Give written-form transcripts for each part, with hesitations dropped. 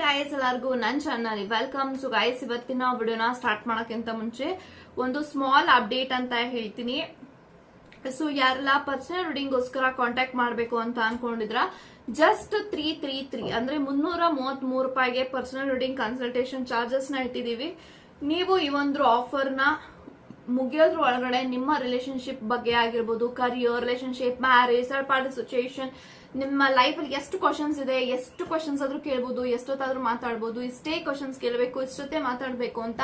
Guys ಎಲ್ಲರಿಗೂ ನನ್ನ channel welcome. So guys ಇವತ್ತಿನ ವಿಡಿಯೋನ ಸ್ಟಾರ್ಟ್ ಮಾಡೋಕ್ಕಿಂತ ಮುಂಚೆ ಒಂದು ಸ್ಮಾಲ್ ಅಪ್ಡೇಟ್ ಅಂತ ಹೇಳ್ತೀನಿ. ಸೊ ಯಾರೆಲ್ಲ ಪರ್ಸನಲ್ ರೀಡಿಂಗ್ಗೋಸ್ಕರ ಕಾಂಟ್ಯಾಕ್ಟ್ ಮಾಡಬೇಕು ಅಂತ ಅನ್ಕೊಂಡಿದ್ರ ಜಸ್ಟ್ 333 ಅಂದ್ರೆ 333 ರೂಪಾಯಿಗೆ ಪರ್ಸನಲ್ ರೀಡಿಂಗ್ ಕನ್ಸಲ್ಟೇಷನ್ ಚಾರ್ಜಸ್ ನ ಇಟ್ಟಿದೀವಿ. ನೀವು ಈ ಒಂದು ಆಫರ್ ನ ಮುಗಿಯೋದ್ರ ಒಳಗಡೆ ನಿಮ್ಮ ರಿಲೇಶನ್ಶಿಪ್ ಬಗ್ಗೆ ಆಗಿರ್ಬೋದು, career, relationship, marriage, third party situation, ನಿಮ್ಮ ಲೈಫ್ ಅಲ್ಲಿ ಎಷ್ಟು ಕ್ವಶನ್ಸ್ ಇದೆ, ಎಷ್ಟು ಕ್ವಶನ್ಸ್ ಆದ್ರೂ ಕೇಳ್ಬೋದು, ಎಷ್ಟೊತ್ತಾದ್ರೂ ಮಾತಾಡ್ಬೋದು, ಇಷ್ಟೇ ಕ್ವಶನ್ಸ್ ಕೇಳಬೇಕು, ಇಷ್ಟೊತ್ತೇ ಮಾತಾಡ್ಬೇಕು ಅಂತ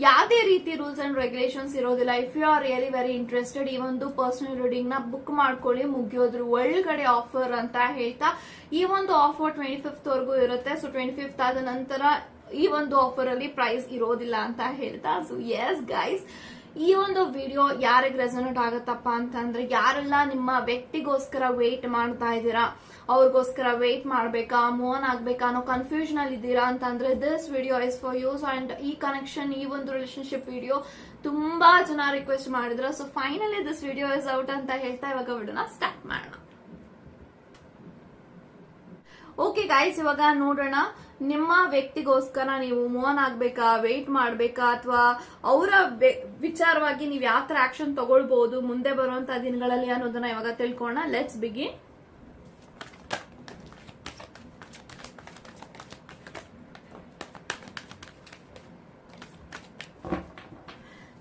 ಯಾವುದೇ ರೀತಿ ರೂಲ್ಸ್ ಅಂಡ್ ರೆಗ್ಯುಲೇಷನ್ಸ್ ಇರೋದಿಲ್ಲ. If you are really very interested, ಈ ಒಂದು ಪರ್ಸನಲ್ ರೀಡಿಂಗ್ ನ ಬುಕ್ ಮಾಡ್ಕೊಳ್ಳಿ. ಮುಗಿಯೋದ್ರ ಒಳಗಡೆ ಆಫರ್ ಅಂತ ಹೇಳ್ತಾ ಈ ಒಂದು ಆಫರ್ 25th ವರೆಗೂ ಇರುತ್ತೆ. ಸೊ 25th ಆದ ನಂತರ ಈ ಒಂದು ಆಫರ್ ಅಲ್ಲಿ ಪ್ರೈಸ್ ಇರೋದಿಲ್ಲ ಅಂತ ಹೇಳ್ತಾ, ಸೊ ಎಸ್ ಗೈಸ್, ಈ ಒಂದು ವಿಡಿಯೋ ಯಾರಿಗೆ ರೆಸೊನೇಟ್ ಆಗತ್ತಪ್ಪ ಅಂತಂದ್ರೆ, ಯಾರೆಲ್ಲ ನಿಮ್ಮ ವ್ಯಕ್ತಿಗೋಸ್ಕರ ವೇಟ್ ಮಾಡ್ತಾ ಇದ್ದೀರಾ, ಅವ್ರಿಗೋಸ್ಕರ ವೇಟ್ ಮಾಡ್ಬೇಕಾ, ಮೂವ್ ಆಗ್ಬೇಕಾ ಅನ್ನೋ ಕನ್ಫ್ಯೂಷನ್ ಅಲ್ಲಿ ಇದ್ದೀರಾ ಅಂತಂದ್ರೆ this video is for you. And ಈ ಕನೆಕ್ಷನ್, ಈ ಒಂದು ರಿಲೇಶನ್ಶಿಪ್ ವಿಡಿಯೋ ತುಂಬಾ ಜನ ರಿಕ್ವೆಸ್ಟ್ ಮಾಡಿದ್ರ. So finally this video is out ಅಂತ ಹೇಳ್ತಾ ಇವಾಗ ವಿಡಿಯೋನ ಸ್ಟಾರ್ಟ್ ಮಾಡೋಣ. ಓಕೆ ಗೈಸ್, ಇವಾಗ ನೋಡೋಣ ನಿಮ್ಮ ವ್ಯಕ್ತಿಗೋಸ್ಕರ ನೀವು ಮೂವ್ ಆಗ್ಬೇಕಾ, ವೇಟ್ ಮಾಡ್ಬೇಕಾ, ಅಥವಾ ಅವರ ವಿಚಾರವಾಗಿ ನೀವು ಯಾವ ತರ ಆಕ್ಷನ್ ತಗೊಳ್ಬಹುದು ಮುಂದೆ ಬರುವಂತ ದಿನಗಳಲ್ಲಿ ಅನ್ನೋದನ್ನ ಇವಾಗ ತಿಳ್ಕೊಳ್ಳೋಣ. Let's begin.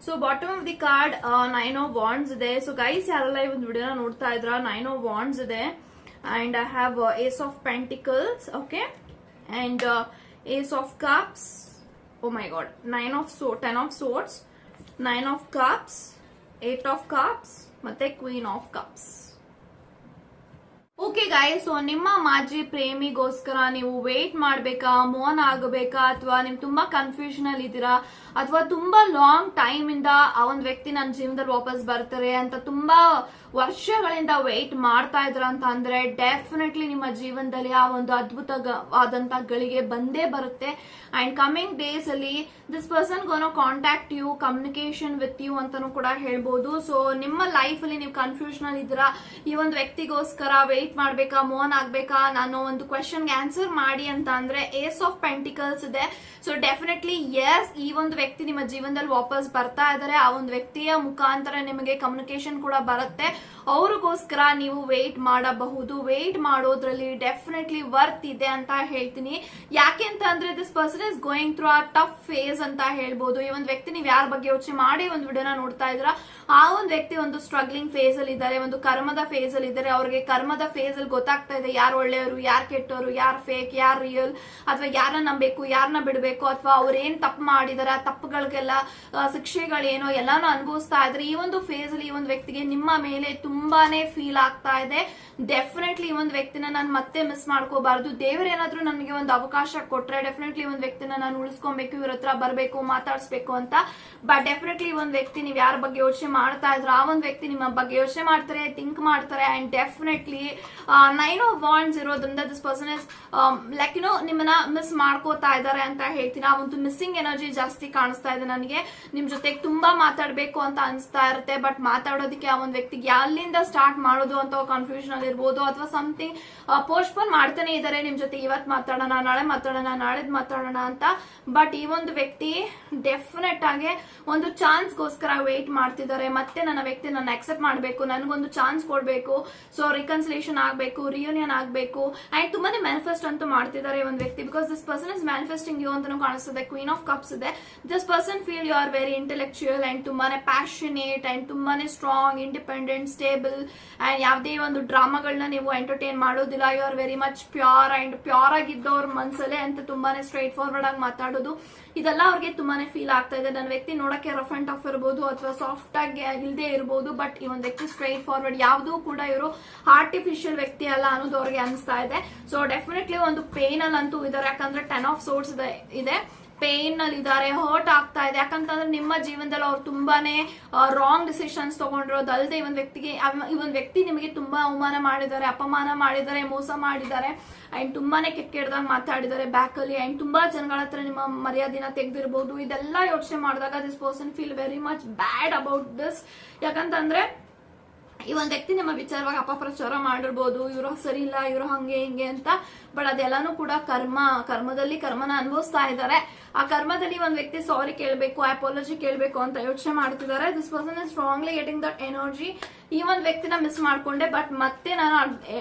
So bottom of the card 9 of Wands ಇದೆ. ಸೊ ಗೈಸ್ ಯಾರೆಲ್ಲ ಈ ಒಂದು ವಿಡಿಯೋನ ನೋಡ್ತಾ ಇದ್ರ, 9 of Wands ಇದೆ. And I have Ace of Pentacles, okay, and Ace of Cups. Oh my God, 10 of Swords, 9 of Cups, 8 of Cups, ಮತ್ತೆ Queen of Cups. Okay guys, so ನಿಮ್ಮ ಮಾಜಿ ಪ್ರೇಮಿಗೋಸ್ಕರ ನೀವು ವೇಟ್ ಮಾಡ್ಬೇಕಾ, ಮೂವ್ ಆಗಬೇಕಾ, ಅಥವಾ ನೀವು ತುಂಬಾ ಕನ್ಫ್ಯೂಷನ್ ಅಲ್ಲಿ ಇದ್ದೀರಾ, ಅಥವಾ ತುಂಬಾ ಲಾಂಗ್ ಟೈಮ್ ಇಂದ ಆ ಒಂದು ವ್ಯಕ್ತಿ ನನ್ನ ಜೀವನದಲ್ಲಿ ವಾಪಸ್ ಬರ್ತಾರೆ ಅಂತ ತುಂಬಾ ವರ್ಷಗಳಿಂದ ವೇಟ್ ಮಾಡ್ತಾ ಇದ್ರ ಅಂತ ಅಂದ್ರೆ ಡೆಫಿನೆಟ್ಲಿ ನಿಮ್ಮ ಜೀವನದಲ್ಲಿ ಆ ಒಂದು ಅದ್ಭುತವಾದಂತ ಗಳಿಗೆ ಬಂದೇ ಬರುತ್ತೆ. ಅಂಡ್ ಕಮಿಂಗ್ ಡೇಸ್ ಅಲ್ಲಿ this person gonna contact you, communication with you ಅಂತಾನು ಕೂಡ ಹೇಳ್ಬೋದು. ಸೊ ನಿಮ್ಮ ಲೈಫ್ ಅಲ್ಲಿ ನೀವು ಕನ್ಫ್ಯೂಷನ್ ಅಲ್ಲಿ ಇದ್ದೀರಾ, ಈ ಒಂದು ವ್ಯಕ್ತಿಗೋಸ್ಕರ ವೇಟ್ ಮಾಡ್ಬೇಕಾ, ಮೂವ್ ಆಗ್ಬೇಕಾ, ನಾನು ಒಂದು ಕ್ವೆಶನ್ಗೆ ಆನ್ಸರ್ ಮಾಡಿ ಅಂತ ಅಂದ್ರೆ ಏಸ್ ಆಫ್ ಪೆಂಟಿಕಲ್ಸ್ ಇದೆ. ಸೊ ಡೆಫಿನೆಟ್ಲಿ ಎಸ್, ಈ ಒಂದು ವ್ಯಕ್ತಿ ನಿಮ್ಮ ಜೀವನದಲ್ಲಿ ವಾಪಸ್ ಬರ್ತಾ ಇದಾರೆ. ಆ ಒಂದು ವ್ಯಕ್ತಿಯ ಮುಖಾಂತರ ನಿಮಗೆ ಕಮ್ಯುನಿಕೇಶನ್ ಕೂಡ ಬರುತ್ತೆ. ಅವ್ರಿಗೋಸ್ಕರ ನೀವು ವೇಟ್ ಮಾಡಬಹುದು. ವೇಟ್ ಮಾಡೋದ್ರಲ್ಲಿ ಡೆಫಿನೆಟ್ಲಿ ವರ್ತ್ ಇದೆ ಅಂತ ಹೇಳ್ತೀನಿ. ಯಾಕೆ ಅಂತ ಅಂದ್ರೆ this person is going through a tough phase ಅಂತ ಹೇಳ್ಬೋದು. ಈ ಒಂದು ವ್ಯಕ್ತಿ ನೀವು ಯಾರ ಬಗ್ಗೆ ಯೋಚನೆ ಮಾಡಿ ಒಂದು ವಿಡಿಯೋನ ನೋಡ್ತಾ ಇದ್ರ, ಆ ಒಂದು ವ್ಯಕ್ತಿ ಒಂದು ಸ್ಟ್ರಗ್ಲಿಂಗ್ ಫೇಸ್ ಅಲ್ಲಿ ಇದ್ದಾರೆ, ಒಂದು ಕರ್ಮದ ಫೇಸ್ ಅಲ್ಲಿ ಇದ್ದಾರೆ. ಅವ್ರಿಗೆ ಕರ್ಮದ ಫೇಸ್ ಅಲ್ಲಿ ಗೊತ್ತಾಗ್ತಾ ಇದೆ ಯಾರು ಒಳ್ಳೆಯವರು, ಯಾರು ಕೆಟ್ಟವರು, ಯಾರು ಫೇಕ್, ಯಾರು ರಿಯಲ್, ಅಥವಾ ಯಾರನ್ನ ನಂಬಬೇಕು, ಯಾರನ್ನ ಬಿಡಬೇಕು, ಅಥವಾ ಅವ್ರೇನ್ ತಪ್ಪು ಮಾಡಿದಾರೆ ಆ ತಪ್ಪುಗಳಿಗೆಲ್ಲ ಶಿಕ್ಷೆಗಳೇನೋ ಎಲ್ಲಾನು ಅನುಭವಿಸ್ತಾ ಇದ್ರೆ ಈ ಒಂದು ಫೇಸ್ ಅಲ್ಲಿ ಈ ಒಂದು ವ್ಯಕ್ತಿಗೆ ನಿಮ್ಮ ಮೇಲೆ ತುಂಬಾನೇ ಫೀಲ್ ಆಗ್ತಾ ಇದೆ. ಡೆಫಿನೆಟ್ಲಿ ಈ ಒಂದು ವ್ಯಕ್ತಿನ ನಾನು ಮತ್ತೆ ಮಿಸ್ ಮಾಡ್ಕೋಬಾರ್ದು. ದೇವರೇನಾದ್ರೂ ನನಗೆ ಒಂದು ಅವಕಾಶ ಕೊಟ್ರೆ ಡೆಫಿನೆಟ್ಲಿ ಒಂದು ವ್ಯಕ್ತಿನ ನಾನು ಉಳಿಸ್ಕೊಬೇಕು, ಇವ್ರ ಹತ್ರ ಬರ್ಬೇಕು, ಮಾತಾಡ್ಸ್ಬೇಕು ಅಂತ. ಬಟ್ ಡೆಫಿನೆಟ್ಲಿ ಒಂದು ವ್ಯಕ್ತಿ ನೀವು ಯಾರ ಬಗ್ಗೆ ಯೋಚನೆ ಮಾಡ್ತಾ ಇದ್ರು ಆ ಒಂದು ವ್ಯಕ್ತಿ ನಿಮ್ಮ ಬಗ್ಗೆ ಯೋಚನೆ ಮಾಡ್ತಾರೆ, ಥಿಂಕ್ ಮಾಡ್ತಾರೆ. ಅಂಡ್ ಡೆಫಿನೆಟ್ಲಿ 9 of Wands ಇರೋದ್ರಿಂದ ದಿಸ್ ಪರ್ಸನ್ ಇಸ್ ಲೈಕ್ ನಿಮ್ಮನ್ನ ಮಿಸ್ ಮಾಡ್ಕೋತಾ ಇದಾರೆ ಅಂತ ಹೇಳ್ತೀನಿ. ಆ ಒಂದು ಮಿಸ್ಸಿಂಗ್ ಎನರ್ಜಿ ಜಾಸ್ತಿ ಕಾಣಿಸ್ತಾ ಇದೆ ನನಗೆ. ನಿಮ್ ಜೊತೆಗೆ ತುಂಬಾ ಮಾತಾಡ್ಬೇಕು ಅಂತ ಅನಿಸ್ತಾ ಇರುತ್ತೆ, ಬಟ್ ಮಾತಾಡೋದಕ್ಕೆ ಆ ಒಂದು ವ್ಯಕ್ತಿಗೆ ಎಲ್ಲಿಂದ ಸ್ಟಾರ್ಟ್ ಮಾಡೋದು ಅಂತ ಕನ್ಫ್ಯೂಷನ್ ಅಲ್ಲಿ ಇರ್ಬೋದು, ಅಥವಾ ಸಮಥಿಂಗ್ ಪೋಸ್ಟ್ಪೋನ್ ಮಾಡ್ತಾನೆ ಇದಾರೆ ನಿಮ್ ಜೊತೆ, ಇವತ್ ಮಾತಾಡೋಣ, ನಾಳೆ ಮಾತಾಡೋಣ, ನಾಳೆದ್ ಮಾತಾಡೋಣ ಅಂತ. ಬಟ್ ಈ ಒಂದು ವ್ಯಕ್ತಿ ಡೆಫಿನೆಟ್ ಆಗಿ ಒಂದು ಚಾನ್ಸ್ ಗೋಸ್ಕರ ವೇಟ್ ಮಾಡ್ತಿದ್ದಾರೆ. ಮತ್ತೆ ನನ್ನ ವ್ಯಕ್ತಿ ನನ್ನ ಅಕ್ಸೆಪ್ಟ್ ಮಾಡ್ಬೇಕು, ನನಗೊಂದು ಚಾನ್ಸ್ ಕೊಡ್ಬೇಕು, ಸೊ ರಿಕನ್ಸಿಲೇಷನ್ ಆಗ್ಬೇಕು, ರಿಯೂನಿಯನ್ ಆಗ್ಬೇಕು. ಅಂಡ್ ತುಂಬಾನೇ ಮ್ಯಾನಿಫೆಸ್ಟ್ ಅಂತೂ ಮಾಡ್ತಿದ್ದಾರೆ ಒಂದು ವ್ಯಕ್ತಿ, because this person is manifesting you ಅಂತಾನು ಕಾಣಿಸ್ತದೆ. ಕ್ವೀನ್ ಆಫ್ ಕಪ್ಸ್ ಇದೆ. This person feel you are very intellectual and ತುಂಬಾನೇ ಪ್ಯಾಷನೇಟ್ ಅಂಡ್ ತುಂಬಾನೇ ಸ್ಟ್ರಾಂಗ್, ಇಂಡಿಪೆಂಡೆಂಟ್, ಸ್ಟೇಬಲ್. ಅಂಡ್ ಯಾವುದೇ ಒಂದು ಡ್ರಾಮಾಗಳನ್ನ ನೀವು ಎಂಟರ್ಟೈನ್ ಮಾಡೋದಿಲ್ಲ. You are very much pure and pure ಆಗಿದ್ದವ್ರ ಮನ್ಸಲ್ಲೇ ಅಂತ ತುಂಬಾನೇ ಸ್ಟ್ರೈಟ್ ಫಾರ್ವರ್ಡ್ ಆಗಿ ಮಾತಾಡೋದು, ಇದೆಲ್ಲ ಅವ್ರಿಗೆ ತುಂಬಾನೇ ಫೀಲ್ ಆಗ್ತಾ ಇದೆ. ನನ್ನ ವ್ಯಕ್ತಿ ನೋಡಕ್ಕೆ ರಫ್ ಅಂಡ್ ಟಫ್ ಇರ್ಬೋದು, ಅಥವಾ ಸಾಫ್ಟ್ ಆಗಿ ಇಲ್ದೇ ಇರ್ಬೋದು, ಬಟ್ ಈ ಒಂದು ವ್ಯಕ್ತಿ ಸ್ಟ್ರೈಟ್ ಫಾರ್ವರ್ಡ್, ಯಾವುದೂ ಕೂಡ ಇವರು ಆರ್ಟಿಫಿಷಿಯಲ್ ವ್ಯಕ್ತಿ ಅಲ್ಲ ಅನ್ನೋದು ಅವ್ರಿಗೆ ಅನಿಸ್ತಾ ಇದೆ. ಸೊ ಡೆಫಿನೆಟ್ಲಿ ಒಂದು ಪೇನ್ ಅಲ್ಲಿ ಅಂತೂ ಇದಾರೆ, ಯಾಕಂದ್ರೆ 10 of Swords ಇದೆ. ಪೇನ್ ನಲ್ಲಿ ಇದಾರೆ, ಹರ್ಟ್ ಆಗ್ತಾ ಇದೆ. ಯಾಕಂತಂದ್ರೆ ನಿಮ್ಮ ಜೀವನದಲ್ಲಿ ಅವ್ರು ತುಂಬಾನೇ ರಾಂಗ್ ಡಿಸಿಷನ್ಸ್ ತಗೊಂಡಿರೋದಲ್ಲದೆ ಈ ಒಂದು ವ್ಯಕ್ತಿ ನಿಮಗೆ ತುಂಬಾ ಅವಮಾನ ಮಾಡಿದ್ದಾರೆ, ಅಪಮಾನ ಮಾಡಿದ್ದಾರೆ, ಮೋಸ ಮಾಡಿದ್ದಾರೆ, ಅಂಡ್ ತುಂಬಾನೇ ಕೆಟ್ಟದಾಗ ಮಾತಾಡಿದ್ದಾರೆ ಬ್ಯಾಕ್ ಅಲ್ಲಿ. ಅಂಡ್ ತುಂಬಾ ಜನಗಳ ಹತ್ರ ನಿಮ್ಮ ಮರ್ಯಾದೆನ ತೆಗೆದಿರಬಹುದು. ಇದೆಲ್ಲ ಯೋಚನೆ ಮಾಡಿದಾಗ this person feel very much bad about this. ಯಾಕಂತಂದ್ರೆ ಈ ಒಂದ್ ವ್ಯಕ್ತಿ ನಿಮ್ಮ ವಿಚಾರವಾಗಿ ಅಪಪ್ರಚಾರ ಮಾಡಿರ್ಬೋದು, ಇವ್ರು ಸರಿ ಇಲ್ಲ, ಇವ್ರು ಹಂಗೆ ಹಿಂಗೆ ಅಂತ. ಬಟ್ ಅದೆಲ್ಲಾನು ಕೂಡ ಕರ್ಮದಲ್ಲಿ ಕರ್ಮನ ಅನುಭವಿಸ್ತಾ ಇದ್ದಾರೆ. ಆ ಕರ್ಮದಲ್ಲಿ ಒಂದ್ ವ್ಯಕ್ತಿ ಸಾರಿ ಕೇಳ್ಬೇಕು, ಅಪಾಲಜಿ ಕೇಳ್ಬೇಕು ಅಂತ ಯೋಚನೆ ಮಾಡ್ತಿದ್ದಾರೆ. This person is strongly getting that energy. ಈ ಒಂದ್ ವ್ಯಕ್ತಿನ ಮಿಸ್ ಮಾಡ್ಕೊಂಡೆ, ಬಟ್ ಮತ್ತೆ ನಾನು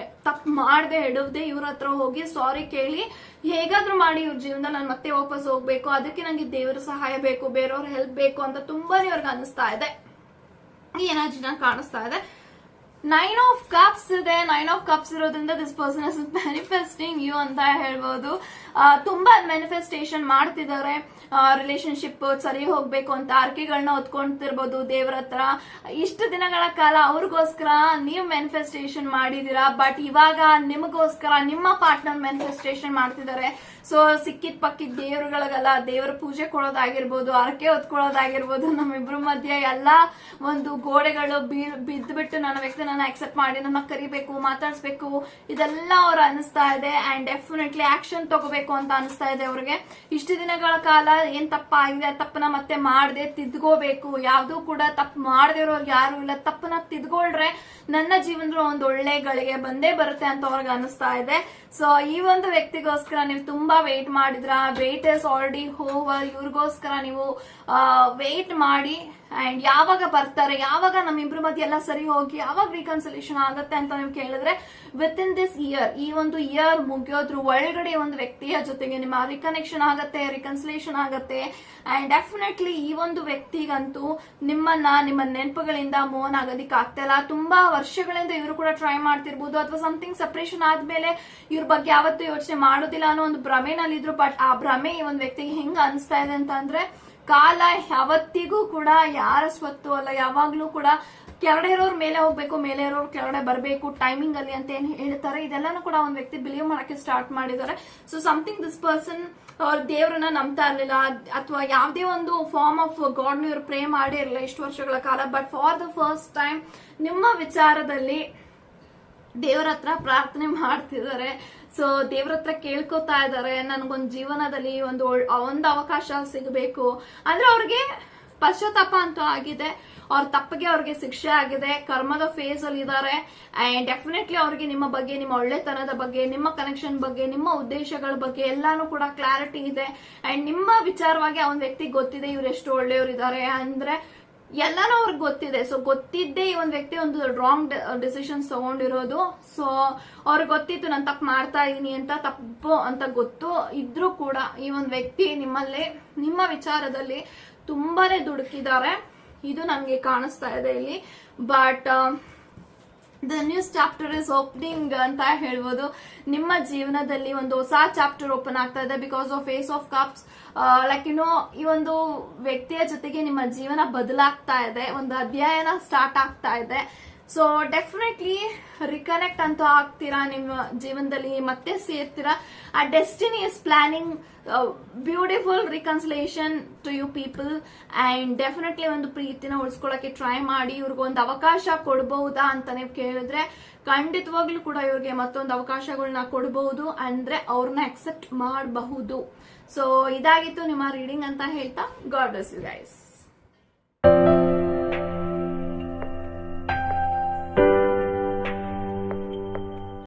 ತಪ್ಪು ಮಾಡದೆ ಹಿಡಿದೇ ಇವ್ರ ಹತ್ರ ಹೋಗಿ ಸಾರಿ ಕೇಳಿ ಹೇಗಾದ್ರೂ ಮಾಡಿ ಇವ್ರ ಜೀವನದಲ್ಲಿ ನಾನು ಮತ್ತೆ ವಾಪಸ್ ಹೋಗ್ಬೇಕು, ಅದಕ್ಕೆ ನಂಗೆ ದೇವರ ಸಹಾಯ ಬೇಕು, ಬೇರೆಯವ್ರ ಹೆಲ್ಪ್ ಬೇಕು ಅಂತ ತುಂಬಾನೇ ಅವ್ರಿಗೆ ಅನಿಸ್ತಾ ಇದೆ. ಈ ಎನರ್ಜಿನ ಕಾಣಿಸ್ತಾ ಇದೆ. 9 of Cups ಇದೆ. 9 of Cups ಇರೋದ್ರಿಂದ this person is manifesting you ಅಂತ ಹೇಳ್ಬೋದು. ತುಂಬಾ ಮ್ಯಾನಿಫೆಸ್ಟೇಷನ್ ಮಾಡ್ತಿದ್ದಾರೆ. ರಿಲೇಶನ್ಶಿಪ್ ಸರಿ ಹೋಗ್ಬೇಕು ಅಂತ ಆರ್ಕೆಗಳನ್ನ ಹೊತ್ಕೊಂತಿರ್ಬೋದು ದೇವ್ರ ಹತ್ರ. ಇಷ್ಟು ದಿನಗಳ ಕಾಲ ಅವ್ರಿಗೋಸ್ಕರ ನೀವು ಮ್ಯಾನಿಫೆಸ್ಟೇಷನ್ ಮಾಡಿದೀರಾ, ಬಟ್ ಇವಾಗ ನಿಮಗೋಸ್ಕರ ನಿಮ್ಮ ಪಾರ್ಟ್ನರ್ ಮ್ಯಾನಿಫೆಸ್ಟೇಷನ್ ಮಾಡ್ತಿದ್ದಾರೆ. ಸೊ ಸಿಕ್ಕಿದ್ ಪಕ್ಕಿದ್ ದೇವ್ರುಗಳಿಗೆಲ್ಲ ದೇವರ ಪೂಜೆ ಕೊಡೋದಾಗಿರ್ಬೋದು, ಅರಕೆ ಹೊತ್ಕೊಳ್ಳೋದಾಗಿರ್ಬೋದು, ನಮ್ಮಿಬ್ರು ಮಧ್ಯೆ ಎಲ್ಲಾ ಒಂದು ಗೋಡೆಗಳು ಬಿದ್ದು ನನ್ನ ವ್ಯಕ್ತಿ ನನ್ನ ಅಕ್ಸೆಪ್ಟ್ ಮಾಡಿ ನನ್ನ ಕರಿಬೇಕು, ಮಾತಾಡ್ಸ್ಬೇಕು, ಇದೆಲ್ಲ ಅವ್ರು ಅನಿಸ್ತಾ ಇದೆ. ಅಂಡ್ ಡೆಫಿನೆಟ್ಲಿ ಆಕ್ಷನ್ ತಗೋಬೇಕು ಅಂತ ಅನಿಸ್ತಾ ಇದೆ ಅವ್ರಿಗೆ. ಇಷ್ಟು ದಿನಗಳ ಕಾಲ ಏನ್ ತಪ್ಪಾಗಿದೆ, ತಪ್ಪನ ಮತ್ತೆ ಮಾಡದೆ ತಿದ್ಕೋಬೇಕು. ಯಾವ್ದು ಕೂಡ ತಪ್ಪು ಮಾಡದೇ ಇರೋರ್ಗೆ ಯಾರು ಇಲ್ಲ. ತಪ್ಪನ ತಿದ್ಕೊಳ್ರೆ ನನ್ನ ಜೀವನದಲ್ಲಿ ಒಂದು ಒಳ್ಳೆ ಗಳಿಗೆ ಬಂದೇ ಬರುತ್ತೆ ಅಂತ ಅವ್ರಿಗೆ ಅನಿಸ್ತಾ ಇದೆ. ಸೊ ಈ ಒಂದು ವ್ಯಕ್ತಿಗೋಸ್ಕರ ನೀವು ತುಂಬಾ ವೇಟ್ ಮಾಡಿದ್ರ, ವೇಟ್ ಇಸ್ ಆಲ್ರೆಡಿ ಓವರ್. ಇವ್ರಿಗೋಸ್ಕರ ನೀವು ವೇಟ್ ಮಾಡಿ. ಅಂಡ್ ಯಾವಾಗ ಬರ್ತಾರೆ, ಯಾವಾಗ ನಮ್ಮಿಬ್ರು ಮಧ್ಯೆ ಎಲ್ಲ ಸರಿ ಹೋಗಿ ಯಾವಾಗ ರಿಕನ್ಸಿಲೇಷನ್ ಆಗುತ್ತೆ ಅಂತ ನೀವು ಕೇಳಿದ್ರೆ ವಿತ್ ಇನ್ ದಿಸ್ ಇಯರ್, ಈ ಒಂದು ಇಯರ್ ಮುಗಿಯೋದ್ರ ಒಳಗಡೆ ಒಂದು ವ್ಯಕ್ತಿಯ ಜೊತೆಗೆ ನಿಮ್ಮ ರಿಕನೆಕ್ಷನ್ ಆಗತ್ತೆ, ರಿಕನ್ಸಿಲೇಷನ್ ಆಗತ್ತೆ. ಅಂಡ್ ಡೆಫಿನೆಟ್ಲಿ ಈ ಒಂದು ವ್ಯಕ್ತಿಗಂತೂ ನಿಮ್ಮ ನೆನಪುಗಳಿಂದ ಮೋನ್ ಆಗೋದಿಕ್ ಆಗ್ತಾ ಇಲ್ಲ. ತುಂಬಾ ವರ್ಷಗಳಿಂದ ಇವರು ಕೂಡ ಟ್ರೈ ಮಾಡ್ತಿರ್ಬೋದು, ಅಥವಾ ಸಮಥಿಂಗ್ ಸಪರೇಷನ್ ಆದ್ಮೇಲೆ ಇವ್ರ ಬಗ್ಗೆ ಯಾವತ್ತೂ ಯೋಚನೆ ಮಾಡೋದಿಲ್ಲ ಅನ್ನೋ ಒಂದು ಭ್ರಮೆನಲ್ಲಿ ಇದ್ರು. ಬಟ್ ಆ ಭ್ರಮೆ ಈ ಒಂದು ವ್ಯಕ್ತಿಗೆ ಹೆಂಗ ಅನಿಸ್ತಾ ಇದೆ ಅಂತಂದ್ರೆ, ಕಾಲ ಯಾವತ್ತಿಗೂ ಕೂಡ ಯಾರ ಸ್ವತ್ತು ಅಲ್ಲ, ಯಾವಾಗ್ಲೂ ಕೂಡ ಕೆಳಗಡೆ ಇರೋರ್ ಮೇಲೆ ಹೋಗ್ಬೇಕು, ಮೇಲೆ ಇರೋರು ಕೆಳಗಡೆ ಬರಬೇಕು ಟೈಮಿಂಗ್ ಅಲ್ಲಿ ಅಂತ ಏನ್ ಹೇಳ್ತಾರೆ, ಇದೆಲ್ಲಾನು ಕೂಡ ಒಂದ್ ವ್ಯಕ್ತಿ ಬಿಲೀವ್ ಮಾಡಕ್ಕೆ ಸ್ಟಾರ್ಟ್ ಮಾಡಿದ್ದಾರೆ. ಸೊ ಸಮಥಿಂಗ್ ದಿಸ್ ಪರ್ಸನ್ ಅವ್ರ ದೇವ್ರನ್ನ ನಂಬ್ತಾ ಇರ್ಲಿಲ್ಲ, ಅಥವಾ ಯಾವ್ದೇ ಒಂದು ಫಾರ್ಮ್ ಆಫ್ ಗಾಡ್ ಇವ್ರು ಪ್ರೇ ಮಾಡೇ ಇರಲಿಲ್ಲ ಇಷ್ಟು ವರ್ಷಗಳ ಕಾಲ. But for the first time ನಿಮ್ಮ ವಿಚಾರದಲ್ಲಿ ದೇವರ ಹತ್ರ ಪ್ರಾರ್ಥನೆ ಮಾಡ್ತಿದ್ದಾರೆ. ಸೊ ದೇವ್ರ ಹತ್ರ ಕೇಳ್ಕೊತಾ ಇದ್ದಾರೆ, ನನ್ಗೊಂದ್ ಜೀವನದಲ್ಲಿ ಒಂದು ಅವಕಾಶ ಸಿಗಬೇಕು ಅಂದ್ರೆ. ಅವ್ರಿಗೆ ಪಶ್ಚಾತ್ತಾಪ ಅಂತೂ ಆಗಿದೆ, ಅವ್ರ ತಪ್ಪಿಗೆ ಅವ್ರಿಗೆ ಶಿಕ್ಷೆ ಆಗಿದೆ, ಕರ್ಮದ ಫೇಸ್ ಅಲ್ಲಿ ಇದ್ದಾರೆ. ಅಂಡ್ ಡೆಫಿನೆಟ್ಲಿ ಅವ್ರಿಗೆ ನಿಮ್ಮ ಬಗ್ಗೆ, ನಿಮ್ಮ ಒಳ್ಳೆತನದ ಬಗ್ಗೆ, ನಿಮ್ಮ ಕನೆಕ್ಷನ್ ಬಗ್ಗೆ, ನಿಮ್ಮ ಉದ್ದೇಶಗಳ ಬಗ್ಗೆ ಎಲ್ಲಾನು ಕೂಡ ಕ್ಲಾರಿಟಿ ಇದೆ. ಅಂಡ್ ನಿಮ್ಮ ವಿಚಾರವಾಗಿ ಆ ಒಂದು ವ್ಯಕ್ತಿಗೆ ಗೊತ್ತಿದೆ ಇವ್ರು ಎಷ್ಟು ಒಳ್ಳೆಯವ್ರು ಇದ್ದಾರೆ ಅಂದ್ರೆ ಎಲ್ಲಾನು ಅವ್ರಿಗೆ ಗೊತ್ತಿದೆ. ಸೊ ಗೊತ್ತಿದ್ದೇ ಈ ಒಂದು ವ್ಯಕ್ತಿ ಒಂದು ರಾಂಗ್ ಡಿಸಿಷನ್ಸ್ ತಗೊಂಡಿರೋದು. ಸೊ ಅವ್ರಿಗೆ ಗೊತ್ತಿತ್ತು ನಾನು ತಪ್ಪು ಮಾಡ್ತಾ ಇದೀನಿ ಅಂತ, ತಪ್ಪು ಅಂತ ಗೊತ್ತು ಇದ್ರೂ ಕೂಡ ಈ ಒಂದು ವ್ಯಕ್ತಿ ನಿಮ್ಮಲ್ಲಿ, ನಿಮ್ಮ ವಿಚಾರದಲ್ಲಿ ತುಂಬಾನೇ ದುಡುಕಿದ್ದಾರೆ. ಇದು ನನ್ಗೆ ಕಾಣಿಸ್ತಾ ಇದೆ ಇಲ್ಲಿ. But the news chapter is opening ಅಂತ ಹೇಳ್ಬೋದು. ನಿಮ್ಮ ಜೀವನದಲ್ಲಿ ಒಂದು ಹೊಸ ಚಾಪ್ಟರ್ ಓಪನ್ ಆಗ್ತಾ ಇದೆ because of ace of cups. Like ಈ ಒಂದು ವ್ಯಕ್ತಿಯ ಜೊತೆಗೆ ನಿಮ್ಮ ಜೀವನ ಬದಲಾಗ್ತಾ ಇದೆ, ಒಂದು ಅಧ್ಯಾಯನ ಸ್ಟಾರ್ಟ್ ಆಗ್ತಾ ಇದೆ. ಸೊ ಡೆಫಿನೆಟ್ಲಿ ರಿಕನೆಕ್ಟ್ ಅಂತೂ ಆಗ್ತೀರಾ, ನಿಮ್ಮ ಜೀವನದಲ್ಲಿ ಮತ್ತೆ ಸೇರ್ತೀರಾ. ಆ destiny is planning beautiful reconciliation to you people. And definitely ಒಂದು ಪ್ರೀತಿನ ಉಳಿಸ್ಕೊಳ್ಳಕ್ಕೆ ಟ್ರೈ ಮಾಡಿ. ಇವ್ರಿಗೊಂದು ಅವಕಾಶ ಕೊಡಬಹುದಾ ಅಂತ ನೀವು ಕೇಳಿದ್ರೆ ಖಂಡಿತವಾಗ್ಲೂ ಕೂಡ ಇವ್ರಿಗೆ ಮತ್ತೊಂದು ಅವಕಾಶಗಳನ್ನ ಕೊಡಬಹುದು, ಅಂದ್ರೆ ಅವ್ರನ್ನ ಅಕ್ಸೆಪ್ಟ್ ಮಾಡಬಹುದು. ಸೊ ಇದಾಗಿತ್ತು ನಿಮ್ಮ ರೀಡಿಂಗ್ ಅಂತ ಹೇಳ್ತಾ, ಗಾಡ್ ಬ್ಲೆಸ್ ಯು ಗೈಸ್.